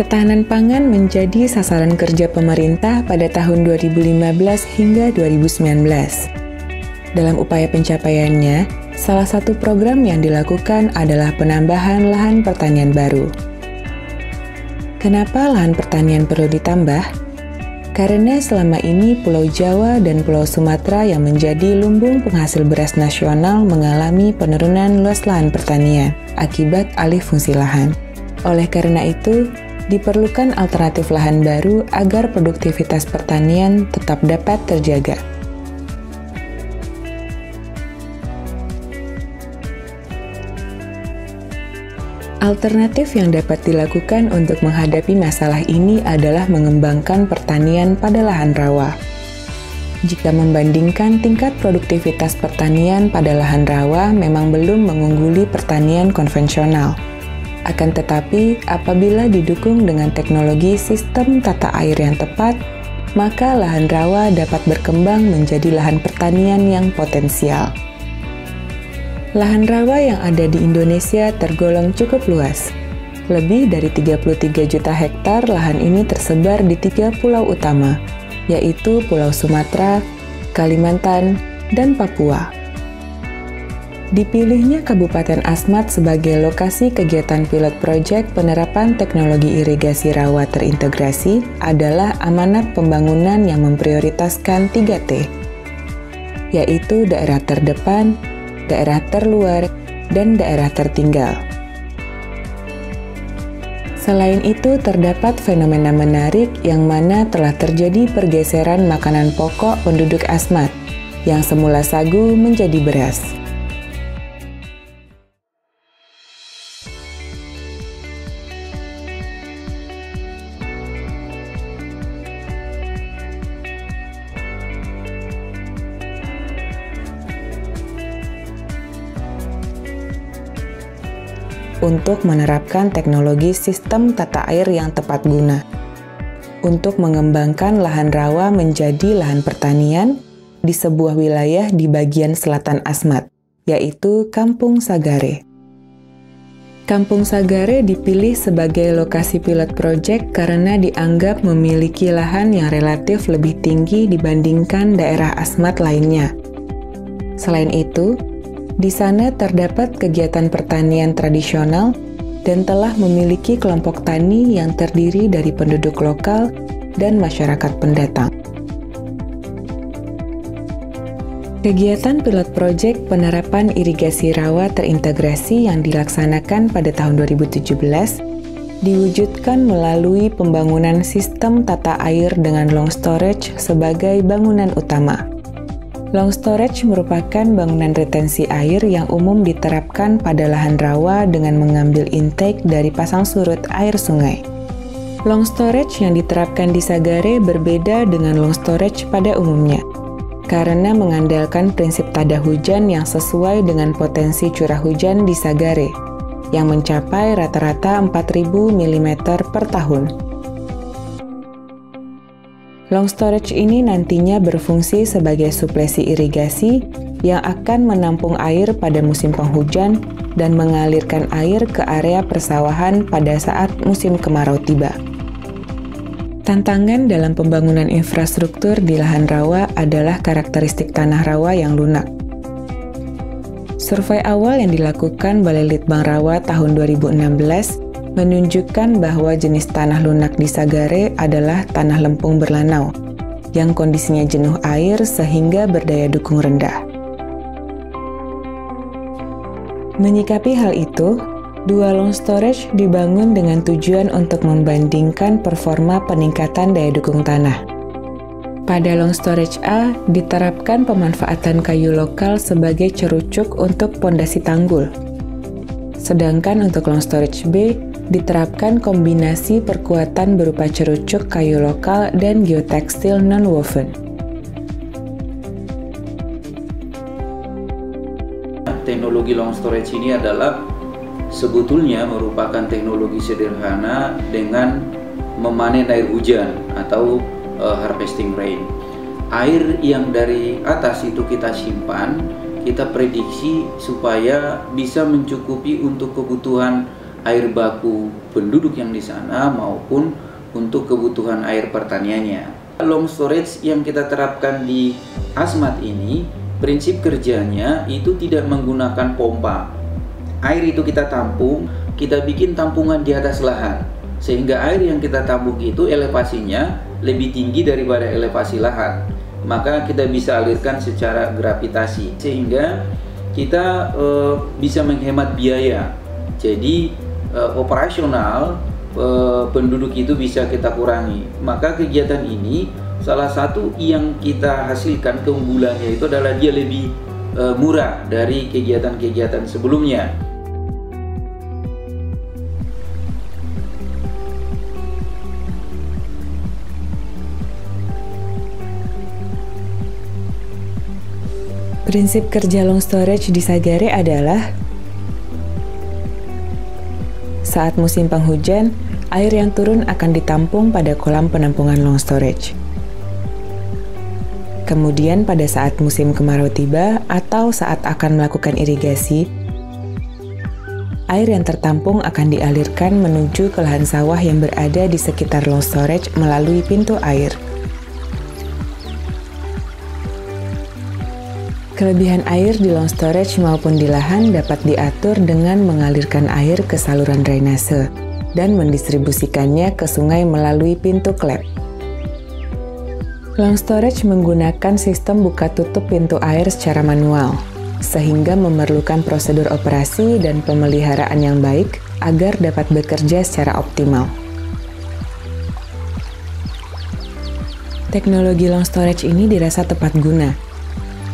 Ketahanan pangan menjadi sasaran kerja pemerintah pada tahun 2015 hingga 2019. Dalam upaya pencapaiannya, salah satu program yang dilakukan adalah penambahan lahan pertanian baru. Kenapa lahan pertanian perlu ditambah? Karena selama ini Pulau Jawa dan Pulau Sumatera yang menjadi lumbung penghasil beras nasional mengalami penurunan luas lahan pertanian akibat alih fungsi lahan. Oleh karena itu, diperlukan alternatif lahan baru agar produktivitas pertanian tetap dapat terjaga. Alternatif yang dapat dilakukan untuk menghadapi masalah ini adalah mengembangkan pertanian pada lahan rawa. Jika membandingkan tingkat produktivitas pertanian pada lahan rawa memang belum mengungguli pertanian konvensional. Akan tetapi, apabila didukung dengan teknologi sistem tata air yang tepat, maka lahan rawa dapat berkembang menjadi lahan pertanian yang potensial. Lahan rawa yang ada di Indonesia tergolong cukup luas. Lebih dari 33 juta hektar lahan ini tersebar di 3 pulau utama, yaitu Pulau Sumatera, Kalimantan, dan Papua. Dipilihnya Kabupaten Asmat sebagai lokasi kegiatan pilot proyek penerapan teknologi irigasi rawa terintegrasi adalah amanat pembangunan yang memprioritaskan 3T, yaitu daerah terdepan, daerah terluar, dan daerah tertinggal. Selain itu, terdapat fenomena menarik yang mana telah terjadi pergeseran makanan pokok penduduk Asmat, yang semula sagu menjadi beras. Untuk menerapkan teknologi sistem tata air yang tepat guna. Untuk mengembangkan lahan rawa menjadi lahan pertanian di sebuah wilayah di bagian selatan Asmat, yaitu Kampung Sagare. Kampung Sagare dipilih sebagai lokasi pilot proyek karena dianggap memiliki lahan yang relatif lebih tinggi dibandingkan daerah Asmat lainnya. Selain itu, di sana terdapat kegiatan pertanian tradisional dan telah memiliki kelompok tani yang terdiri dari penduduk lokal dan masyarakat pendatang. Kegiatan pilot proyek penerapan irigasi rawa terintegrasi yang dilaksanakan pada tahun 2017 diwujudkan melalui pembangunan sistem tata air dengan long storage sebagai bangunan utama. Long storage merupakan bangunan retensi air yang umum diterapkan pada lahan rawa dengan mengambil intake dari pasang surut air sungai. Long storage yang diterapkan di Sagare berbeda dengan long storage pada umumnya, karena mengandalkan prinsip tada hujan yang sesuai dengan potensi curah hujan di Sagare, yang mencapai rata-rata 4.000 mm per tahun. Long storage ini nantinya berfungsi sebagai suplesi irigasi yang akan menampung air pada musim penghujan dan mengalirkan air ke area persawahan pada saat musim kemarau tiba. Tantangan dalam pembangunan infrastruktur di lahan rawa adalah karakteristik tanah rawa yang lunak. Survei awal yang dilakukan Balai Litbang Rawa tahun 2016 menunjukkan bahwa jenis tanah lunak di Sagare adalah tanah lempung berlanau, yang kondisinya jenuh air sehingga berdaya dukung rendah. Menyikapi hal itu, 2 long storage dibangun dengan tujuan untuk membandingkan performa peningkatan daya dukung tanah. Pada long storage A, diterapkan pemanfaatan kayu lokal sebagai cerucuk untuk pondasi tanggul. Sedangkan untuk long storage B, diterapkan kombinasi perkuatan berupa cerucuk kayu lokal dan geotekstil non-woven. Teknologi long storage ini adalah sebetulnya merupakan teknologi sederhana dengan memanen air hujan atau harvesting rain. Air yang dari atas itu kita simpan, kita prediksi supaya bisa mencukupi untuk kebutuhan air baku penduduk yang di sana maupun untuk kebutuhan air pertaniannya. Long storage yang kita terapkan di Asmat ini, prinsip kerjanya itu tidak menggunakan pompa. Air itu kita tampung, kita bikin tampungan di atas lahan, sehingga air yang kita tampung itu elevasinya lebih tinggi daripada elevasi lahan. Maka kita bisa alirkan secara gravitasi, sehingga kita bisa menghemat biaya. Jadi operasional penduduk itu bisa kita kurangi. Maka kegiatan ini salah satu yang kita hasilkan keunggulannya itu adalah dia lebih murah dari kegiatan-kegiatan sebelumnya. Prinsip kerja long storage di Sagare adalah saat musim penghujan, air yang turun akan ditampung pada kolam penampungan long storage. Kemudian pada saat musim kemarau tiba atau saat akan melakukan irigasi, air yang tertampung akan dialirkan menuju ke lahan sawah yang berada di sekitar long storage melalui pintu air. Kelebihan air di long storage maupun di lahan dapat diatur dengan mengalirkan air ke saluran drainase dan mendistribusikannya ke sungai melalui pintu klep. Long storage menggunakan sistem buka tutup pintu air secara manual, sehingga memerlukan prosedur operasi dan pemeliharaan yang baik agar dapat bekerja secara optimal. Teknologi long storage ini dirasa tepat guna,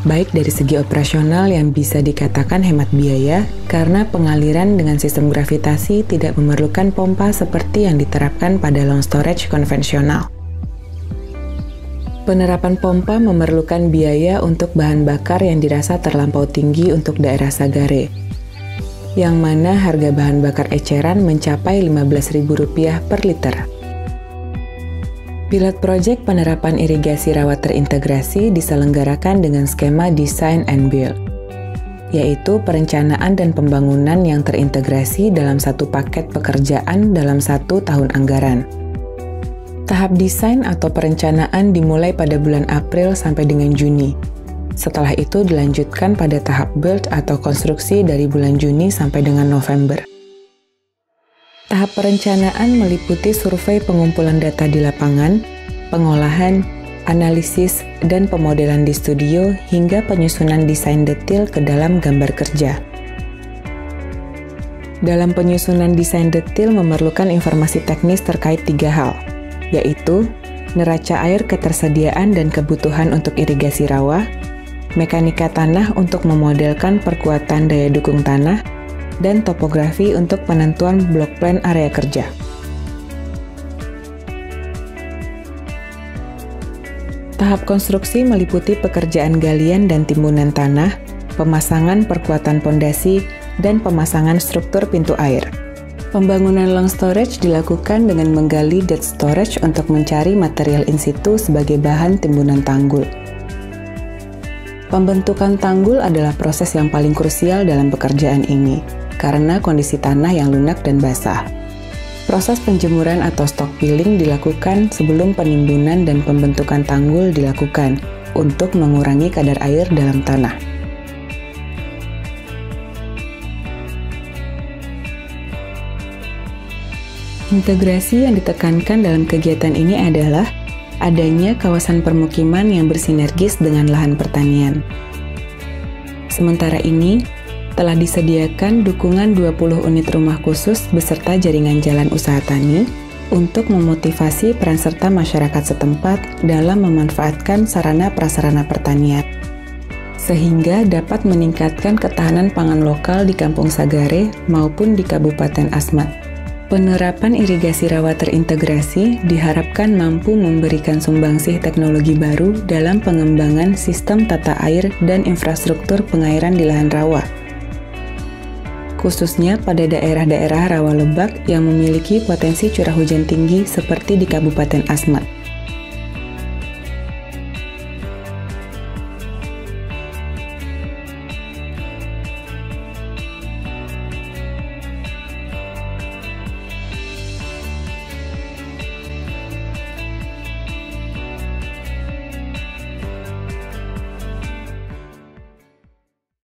baik dari segi operasional yang bisa dikatakan hemat biaya karena pengaliran dengan sistem gravitasi tidak memerlukan pompa seperti yang diterapkan pada long storage konvensional. Penerapan pompa memerlukan biaya untuk bahan bakar yang dirasa terlampau tinggi untuk daerah Sagare, yang mana harga bahan bakar eceran mencapai Rp15.000 per liter. Pilot proyek penerapan irigasi rawa terintegrasi diselenggarakan dengan skema Design and Build, yaitu perencanaan dan pembangunan yang terintegrasi dalam satu paket pekerjaan dalam 1 tahun anggaran. Tahap desain atau perencanaan dimulai pada bulan April sampai dengan Juni. Setelah itu dilanjutkan pada tahap build atau konstruksi dari bulan Juni sampai dengan November. Tahap perencanaan meliputi survei pengumpulan data di lapangan, pengolahan, analisis, dan pemodelan di studio hingga penyusunan desain detail ke dalam gambar kerja. Dalam penyusunan desain detail memerlukan informasi teknis terkait 3 hal, yaitu neraca air ketersediaan dan kebutuhan untuk irigasi rawa, mekanika tanah untuk memodelkan perkuatan daya dukung tanah, dan topografi untuk penentuan blok plan area kerja. Tahap konstruksi meliputi pekerjaan galian dan timbunan tanah, pemasangan perkuatan pondasi, dan pemasangan struktur pintu air. Pembangunan long storage dilakukan dengan menggali dead storage untuk mencari material in situ sebagai bahan timbunan tanggul. Pembentukan tanggul adalah proses yang paling krusial dalam pekerjaan ini, karena kondisi tanah yang lunak dan basah. Proses penjemuran atau stockpiling dilakukan sebelum penimbunan dan pembentukan tanggul dilakukan untuk mengurangi kadar air dalam tanah. Integrasi yang ditekankan dalam kegiatan ini adalah adanya kawasan permukiman yang bersinergis dengan lahan pertanian. Sementara ini, telah disediakan dukungan 20 unit rumah khusus beserta jaringan jalan usaha tani untuk memotivasi peran serta masyarakat setempat dalam memanfaatkan sarana prasarana pertanian, sehingga dapat meningkatkan ketahanan pangan lokal di Kampung Sagare maupun di Kabupaten Asmat. Penerapan irigasi rawa terintegrasi diharapkan mampu memberikan sumbangsih teknologi baru dalam pengembangan sistem tata air dan infrastruktur pengairan di lahan rawa, khususnya pada daerah-daerah rawa lebak yang memiliki potensi curah hujan tinggi seperti di Kabupaten Asmat.